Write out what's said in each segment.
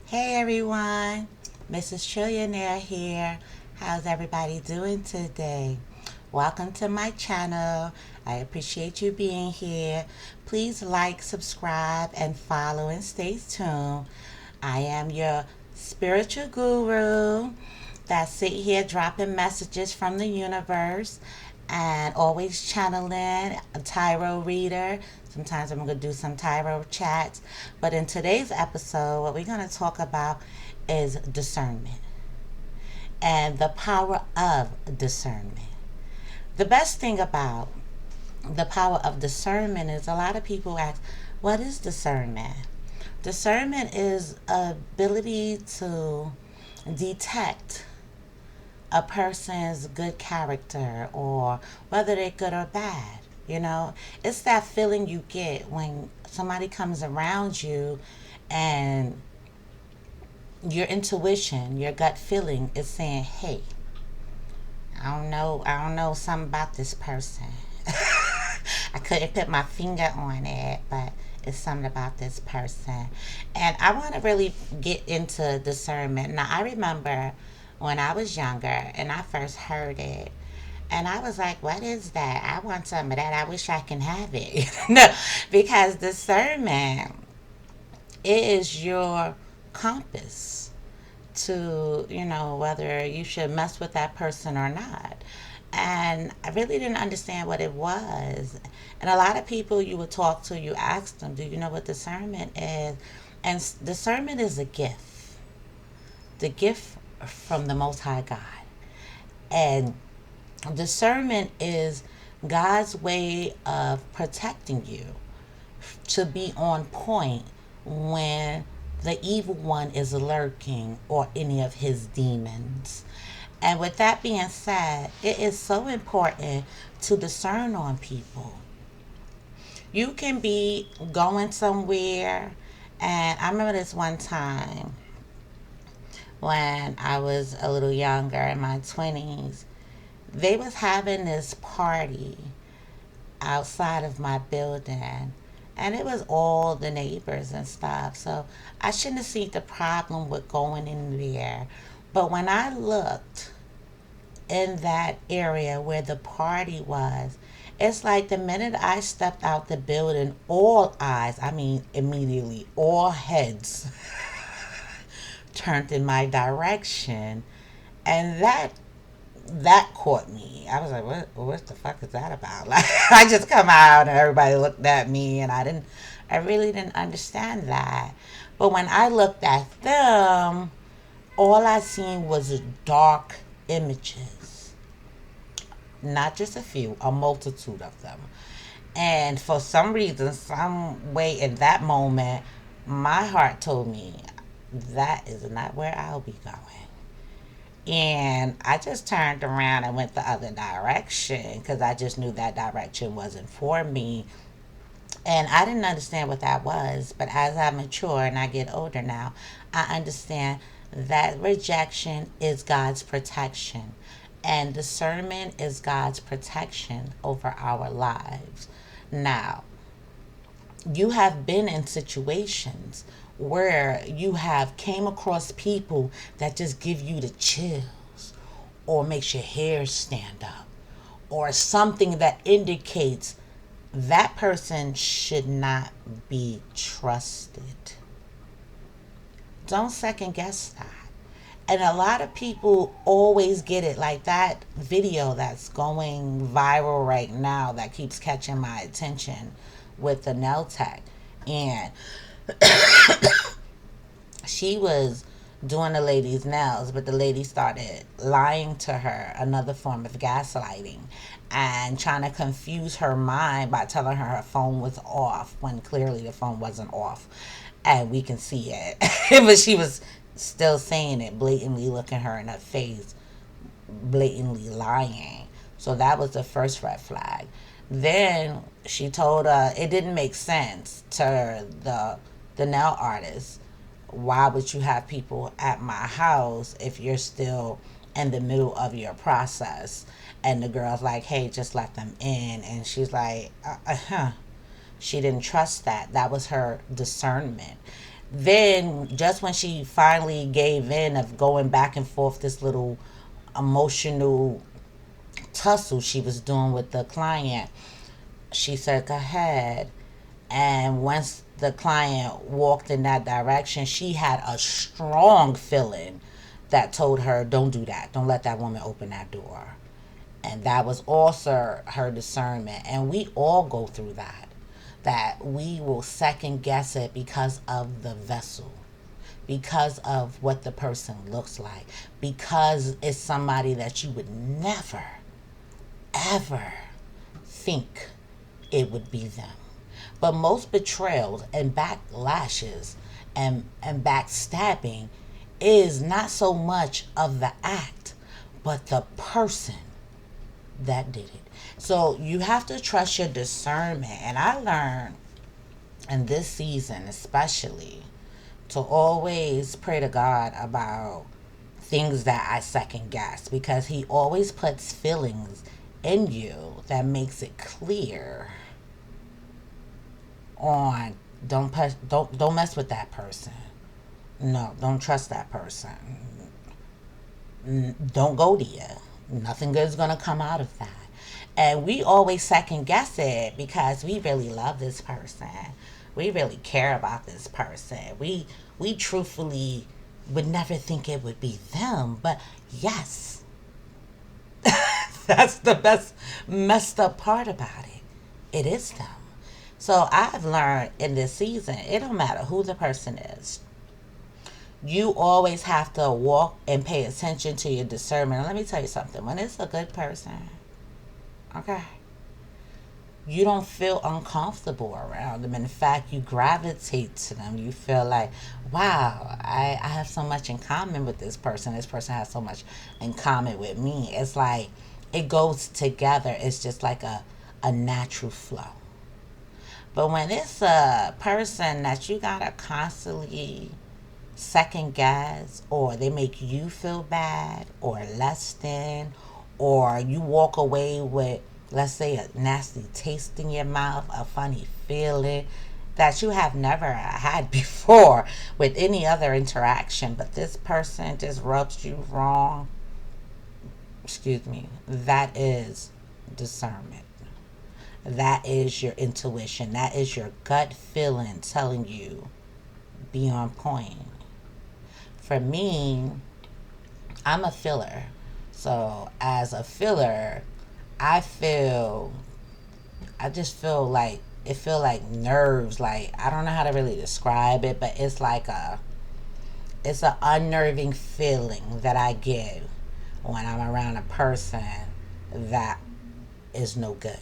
Hey everyone, Mrs. Trillionaire here. How's everybody doing today? Welcome to my channel. I appreciate you being here. Please like, subscribe, and follow and stay tuned. I am your spiritual guru that sit here dropping messages from the universe and always channeling a tarot reader. Sometimes I'm going to do some tarot chats. But in today's episode, what we're going to talk about is discernment and the power of discernment. The best thing about the power of discernment is a lot of people ask, what is discernment? Discernment is ability to detect a person's good character or whether they're good or bad. It's that feeling you get when somebody comes around you and your intuition, your gut feeling is saying, hey, I don't know something about this person. I couldn't put my finger on it, but it's something about this person. And I want to really get into discernment. Now, I remember when I was younger and I first heard it, and I was like, what is that? I want some of that. I wish I can have it. No, because discernment is your compass to, whether you should mess with that person or not. And I really didn't understand what it was. And a lot of people you would talk to, you ask them, do you know what discernment is? And discernment is a gift, the gift from the Most High God. And discernment is God's way of protecting you to be on point when the evil one is lurking or any of his demons. And with that being said, it is so important to discern on people. You can be going somewhere, and I remember this one time when I was a little younger in my 20s. They was having this party outside of my building, and it was all the neighbors and stuff. So I shouldn't have seen the problem with going in there. But when I looked in that area where the party was, it's like the minute I stepped out the building, all eyes, I mean immediately, all heads turned in my direction. And that caught me. I was like, what the fuck is that about? Like, I just come out and everybody looked at me, and I really didn't understand that. But when I looked at them, all I seen was dark images. Not just a few, a multitude of them. And for some reason, some way in that moment, my heart told me that is not where I'll be going. And I just turned around and went the other direction because I just knew that direction wasn't for me. And I didn't understand what that was. But as I mature and I get older now, I understand that rejection is God's protection. And discernment is God's protection over our lives. Now, you have been in situations where you have came across people that just give you the chills or makes your hair stand up or something that indicates that person should not be trusted. Don't second guess that. And a lot of people always get it, like that video that's going viral right now that keeps catching my attention with the nail tech. And she was doing the lady's nails, but the lady started lying to her, another form of gaslighting, and trying to confuse her mind by telling her phone was off when clearly the phone wasn't off. And we can see it. But she was still saying it, blatantly looking her in her face, blatantly lying. So that was the first red flag. Then she told her it didn't make sense to the nail artist. Why would you have people at my house if you're still in the middle of your process? And the girl's like, hey, just let them in. And she's like, She didn't trust that. That was her discernment. Then, just when she finally gave in of going back and forth, this little emotional tussle she was doing with the client, she said, "Go ahead." And once the client walked in that direction, she had a strong feeling that told her, "Don't do that. Don't let that woman open that door." And that was also her discernment. And we all go through that. That we will second guess it because of the vessel, because of what the person looks like, because it's somebody that you would never, ever think it would be them. But most betrayals and backlashes and backstabbing is not so much of the act, but the person that did it. So you have to trust your discernment. And I learned in this season, especially, to always pray to God about things that I second guess, because He always puts feelings in you that makes it clear on don't mess with that person. No, don't trust that person. Don't go there. Nothing good's gonna come out of that. And we always second guess it because we really love this person. We really care about this person. We truthfully would never think it would be them, but yes, that's the best messed up part about it. It is them. So I've learned in this season, it don't matter who the person is. You always have to walk and pay attention to your discernment. And let me tell you something. When it's a good person, okay, you don't feel uncomfortable around them. In fact, you gravitate to them. You feel like, wow, I have so much in common with this person. This person has so much in common with me. It's like it goes together. It's just like a natural flow. But when it's a person that you gotta constantly second guess, or they make you feel bad or less than, or you walk away with, let's say, a nasty taste in your mouth, a funny feeling that you have never had before with any other interaction, but this person just rubs you wrong, excuse me, that is discernment. That is your intuition. That is your gut feeling telling you be on point. For me, I'm a filler. So as a filler, I feel I just feel like it feel like nerves. Like I don't know how to really describe it, but it's a unnerving feeling that I get when I'm around a person that is no good.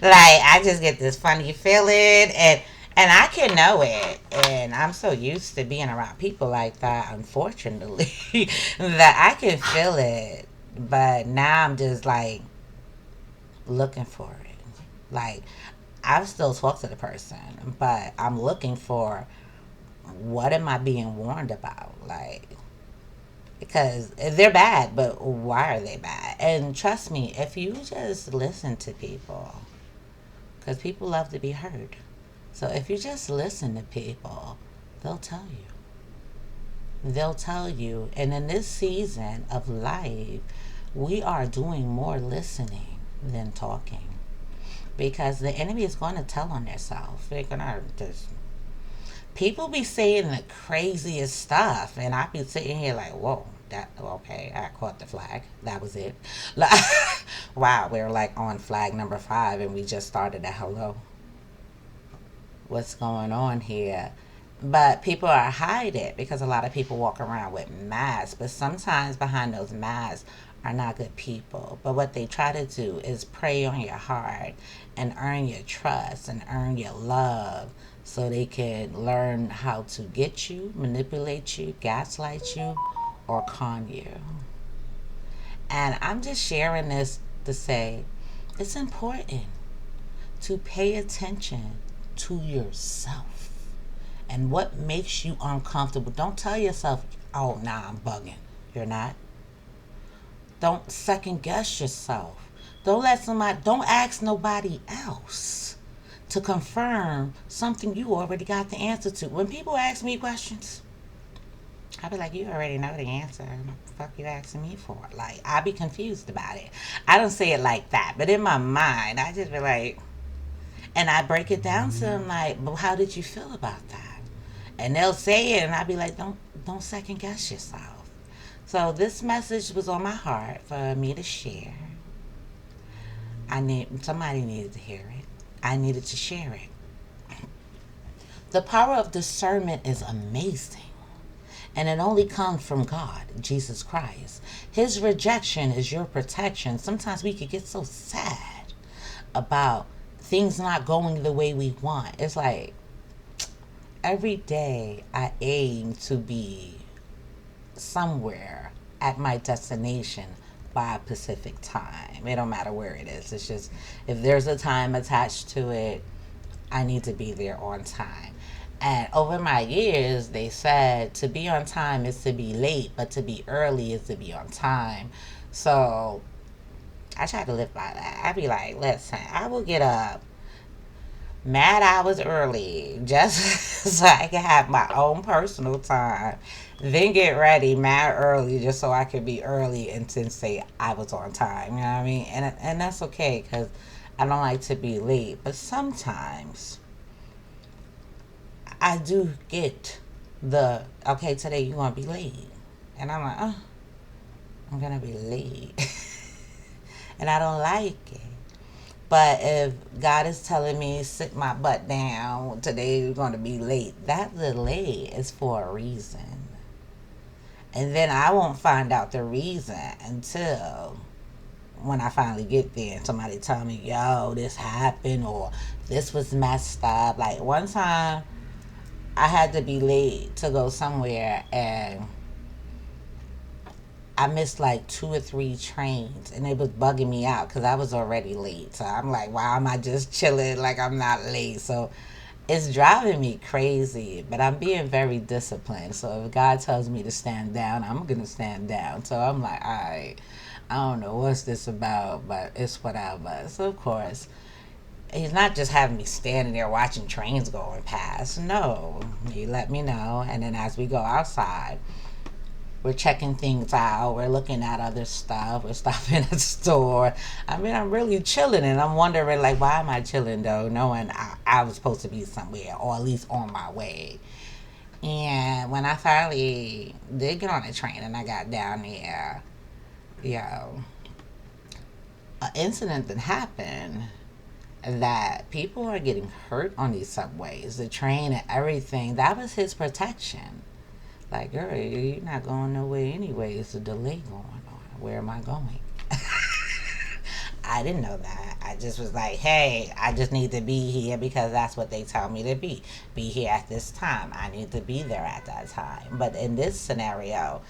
Like I just get this funny feeling, and I can know it, and I'm so used to being around people like that, unfortunately, that I can feel it. But now I'm just like looking for it. Like I still talk to the person, but I'm looking for what am I being warned about? Like because they're bad, but why are they bad? And trust me, if you just listen to people, because people love to be heard. So if you just listen to people, they'll tell you. They'll tell you. And in this season of life, we are doing more listening than talking. Because the enemy is going to tell on themselves. They're going to just. People be saying the craziest stuff. And I be sitting here like, whoa, that, okay, I caught the flag. That was it. Like, wow, we're like on flag number 5 and we just started at hello. What's going on here? But people are hiding because a lot of people walk around with masks. But sometimes behind those masks are not good people. But what they try to do is prey on your heart and earn your trust and earn your love so they can learn how to get you, manipulate you, gaslight you, or con you. And I'm just sharing this to say it's important to pay attention to yourself and what makes you uncomfortable. Don't tell yourself, oh, nah, I'm bugging. You're not. Don't second guess yourself. Don't ask nobody else to confirm something you already got the answer to. When people ask me questions, I be like, you already know the answer. What the fuck you asking me for? Like, I be confused about it. I don't say it like that, but in my mind, I just be like, and I break it down to them like, but how did you feel about that? And they'll say it, and I be like, don't second guess yourself. So this message was on my heart for me to share. Somebody needed to hear it. I needed to share it. The power of discernment is amazing. And it only comes from God, Jesus Christ. His rejection is your protection. Sometimes we could get so sad about things not going the way we want. It's like every day I aim to be somewhere at my destination by a Pacific time. It don't matter where it is. It's just if there's a time attached to it, I need to be there on time. And over my years, they said to be on time is to be late, but to be early is to be on time. So I try to live by that. I be like, listen, I will get up mad hours early just so I can have my own personal time. Then get ready mad early just so I can be early and then say I was on time. You know what I mean? And that's okay because I don't like to be late. But sometimes I do get the, okay, today you're going to be late. And I'm like, oh, I'm going to be late. And I don't like it. But if God is telling me sit my butt down, today you're going to be late, that delay is for a reason. And then I won't find out the reason until when I finally get there and somebody tell me, yo, this happened or this was messed up. Like one time I had to be late to go somewhere and I missed like 2 or 3 trains and it was bugging me out because I was already late. So I'm like, why am I just chilling like I'm not late? So it's driving me crazy, but I'm being very disciplined. So if God tells me to stand down, I'm going to stand down. So I'm like, all right, I don't know what's this about, but it's whatever. So of course, he's not just having me standing there watching trains going past. No, he let me know. And then as we go outside, we're checking things out. We're looking at other stuff. We're stopping at the store. I mean, I'm really chilling, and I'm wondering, like, why am I chilling though, knowing I was supposed to be somewhere, or at least on my way. And when I finally did get on the train and I got down there, yo, an incident that happened that people are getting hurt on these subways, the train and everything. That was his protection. Like, girl, you're not going nowhere anyway. It's a delay going on. Where am I going? I didn't know that. I just was like, hey, I just need to be here because that's what they tell me to be. Be here at this time. I need to be there at that time. But in this scenario,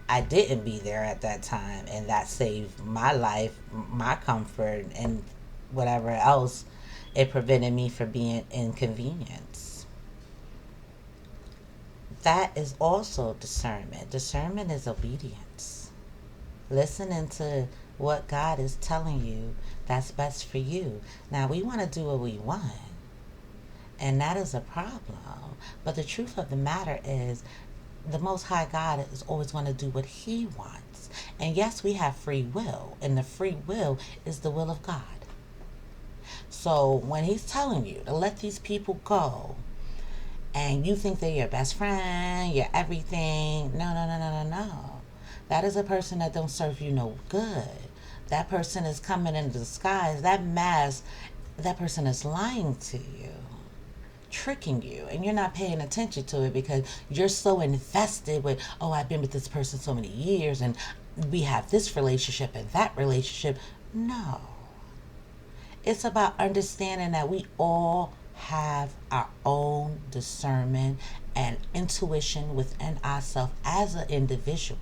I didn't be there at that time, and that saved my life, my comfort, and whatever else. It prevented me from being inconvenienced. That is also discernment. Discernment is obedience. Listening to what God is telling you that's best for you. Now, we want to do what we want, and that is a problem. But the truth of the matter is, the Most High God is always going to do what He wants. And yes, we have free will, and the free will is the will of God. So when He's telling you to let these people go, and you think they're your best friend, your everything, no, no, no, no, no, no. That is a person that don't serve you no good. That person is coming in disguise. That mask, that person is lying to you, tricking you, and you're not paying attention to it because you're so invested with, oh, I've been with this person so many years and we have this relationship and that relationship. No. It's about understanding that we all have our own discernment and intuition within ourselves as an individual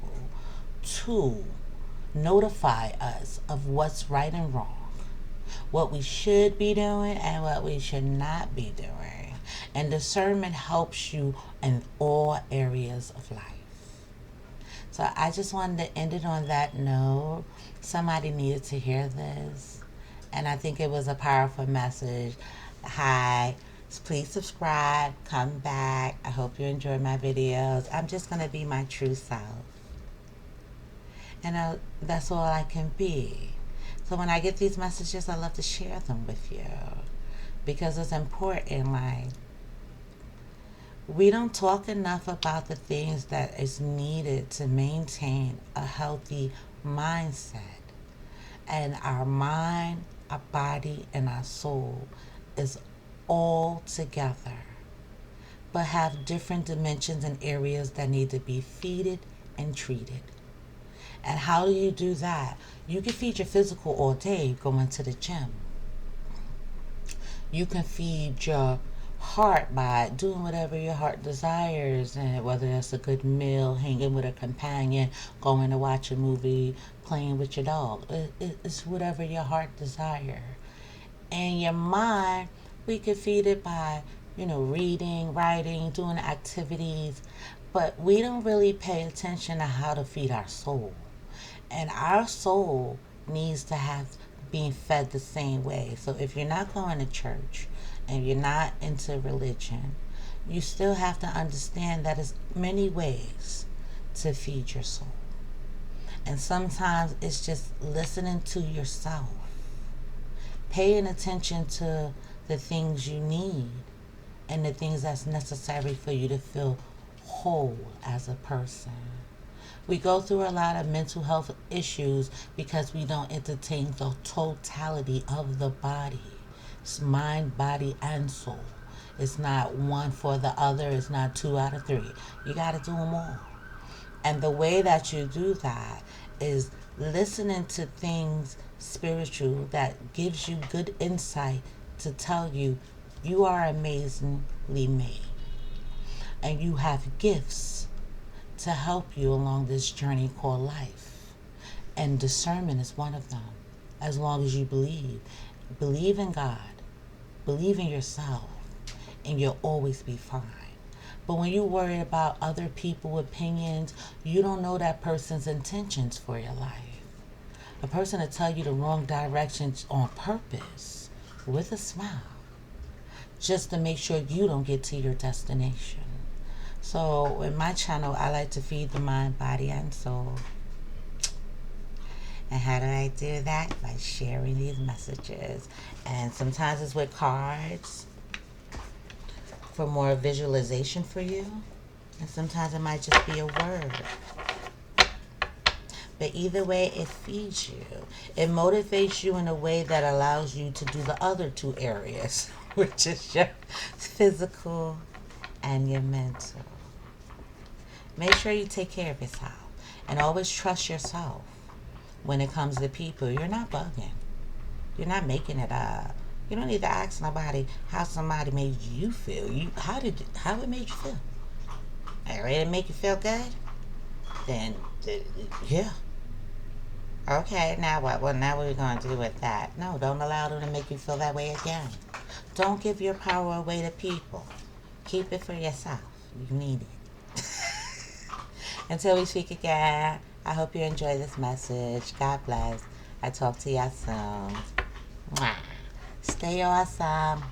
to notify us of what's right and wrong, what we should be doing and what we should not be doing. And discernment helps you in all areas of life. So I just wanted to end it on that note. Somebody needed to hear this. And I think it was a powerful message. Hi. Please subscribe. Come back. I hope you enjoy my videos. I'm just going to be my true self. And that's all I can be. So when I get these messages, I love to share them with you because it's important. Like, we don't talk enough about the things that is needed to maintain a healthy mindset. And our mind, our body, and our soul is all together, but have different dimensions and areas that need to be feeded and treated. And how do you do that? You can feed your physical all day going to the gym. You can feed your heart by doing whatever your heart desires, and whether that's a good meal, hanging with a companion, going to watch a movie, playing with your dog. It's whatever your heart desires. And your mind, we could feed it by, reading, writing, doing activities, but we don't really pay attention to how to feed our soul. And our soul needs to have being fed the same way. So if you're not going to church and you're not into religion, you still have to understand that there's many ways to feed your soul. And sometimes it's just listening to yourself, paying attention to the things you need and the things that's necessary for you to feel whole as a person. We go through a lot of mental health issues because we don't entertain the totality of the body. It's mind, body, and soul. It's not one for the other. It's not 2 out of 3. You got to do them all. And the way that you do that is listening to things spiritual that gives you good insight to tell you you are amazingly made and you have gifts to help you along this journey called life. And discernment is one of them. As long as you believe in God, believe in yourself, and you'll always be fine. But when you worry about other people's opinions, you don't know that person's intentions for your life. A person will tell you the wrong directions on purpose with a smile just to make sure you don't get to your destination. So in my channel, I like to feed the mind, body, and soul. And how do I do that? By sharing these messages. And sometimes it's with cards for more visualization for you. And sometimes it might just be a word. But either way, it feeds you. It motivates you in a way that allows you to do the other 2 areas, which is your physical and your mental. Make sure you take care of yourself. And always trust yourself when it comes to people. You're not bugging. You're not making it up. You don't need to ask nobody how somebody made you feel. How it made you feel? All right, it make you feel good? Then, yeah. Okay, now what? Well, now what are we going to do with that? No, don't allow them to make you feel that way again. Don't give your power away to people. Keep it for yourself. You need it. Until we speak again, I hope you enjoy this message. God bless. I talk to y'all soon. Mwah. Stay awesome.